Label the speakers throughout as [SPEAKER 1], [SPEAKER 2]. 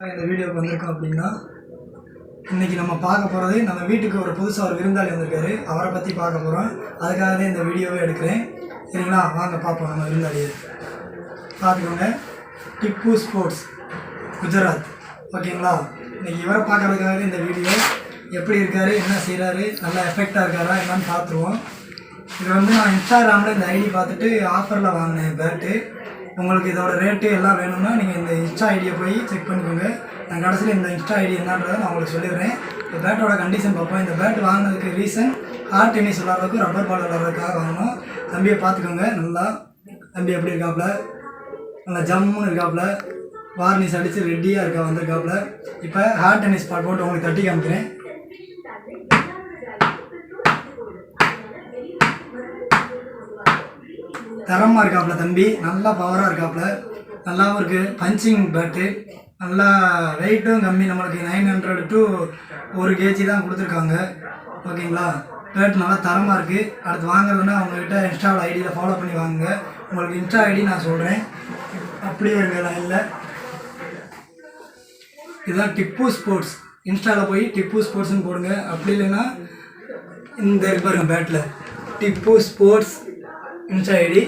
[SPEAKER 1] இந்த வீடியோக்கு வந்திருக்கோம் அப்படின்னா இன்றைக்கி நம்ம பார்க்க போகிறது நம்ம வீட்டுக்கு ஒரு புதுசாக ஒரு விருந்தாளி வந்திருக்காரு. அவரை பற்றி பார்க்க போகிறோம். அதுக்காக தான் இந்த வீடியோவே எடுக்கிறேன். சரிங்களா, வாங்க பார்ப்போம். நம்ம விருந்தாளியை பார்த்துக்கோங்க. டிப்பு ஸ்போர்ட்ஸ் குஜராத். ஓகேங்களா, இன்றைக்கி இவரை பார்க்குறதுக்காக இந்த வீடியோ. எப்படி இருக்கார், என்ன செய்கிறாரு, நல்லா எஃபெக்டாக இருக்காரா என்னன்னு பார்த்துருவோம். இது நான் இன்ஸ்டாகிராமில் இந்த ஐடி பார்த்துட்டு ஆஃபரில் வாங்கினேன் பேட்டு. உங்களுக்கு இதோட ரேட்டு எல்லாம் வேணும்னா நீங்கள் இந்த இன்ஸ்டா ஐடியை போய் செக் பண்ணிக்கோங்க. நான் கடைசியில் இந்த இன்ஸ்டா ஐடி என்னன்றதை நான் உங்களுக்கு சொல்லிடுறேன். இந்த பேட்டோட கண்டிஷன் பார்ப்போம். இந்த பேட் வாங்கினதுக்கு ரீசன் ஹார்ட் டென்னிஸ் விளாட்றதுக்கு ரப்பர் பால் விளாட்றதுக்காக வாங்கணும். தம்பியை பார்த்துக்கோங்க. நல்லா தம்பி எப்படி இருக்காப்புல, நல்லா ஜம்முன்னு இருக்காப்புல, வார்னிஸ் அடித்து ரெடியாக இருக்கா வந்திருக்காப்புல. இப்போ ஹார்ட் டென்னிஸ் பால் போட்டு உங்களுக்கு தட்டி காமிக்கிறேன். தரமாக இருக்காப்புல தம்பி, நல்லா பவராக இருக்காப்புல, நல்லாவும் இருக்குது. பஞ்சிங் பேட்டு, நல்லா வெயிட்டும் கம்மி. நம்மளுக்கு 900 to 1 kg தான் கொடுத்துருக்காங்க. ஓகேங்களா, பேட் நல்லா தரமாக இருக்குது. அடுத்து வாங்குறதுன்னா அவங்ககிட்ட இன்ஸ்டாவில் ஐடியில் ஃபாலோ பண்ணி வாங்குங்க. உங்களுக்கு இன்ஸ்டா ஐடி நான் சொல்கிறேன், அப்படியே இருங்க லைனில். இதுதான் டிப்பு ஸ்போர்ட்ஸ். இன்ஸ்டாவில் போய் டிப்பு ஸ்போர்ட்ஸ்னு போடுங்க. அப்படி இல்லைன்னா இந்த இருப்பாருங்க பேட்டில் Tippu sports insta ID.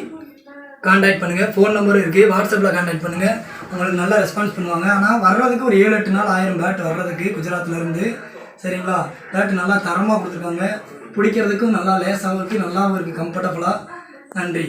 [SPEAKER 1] Contact பண்ணுங்கள். ஃபோன் நம்பரும் இருக்குது, வாட்ஸ்அப்பில் கான்டாக்ட் பண்ணுங்கள். உங்களுக்கு நல்லா ரெஸ்பான்ஸ் பண்ணுவாங்க. ஆனால் வர்றதுக்கு ஒரு 7-8 நாள் ஆயிரம் பேட் வர்றதுக்கு குஜராத்லேருந்து. சரிங்களா, பேட் நல்லா தரமாக கொடுத்துருக்காங்க. பிடிக்கிறதுக்கும் நல்லா லேஸாகவும் இருக்குது, நல்லாவும் இருக்குது, கம்ஃபர்டபுளாக. நன்றி.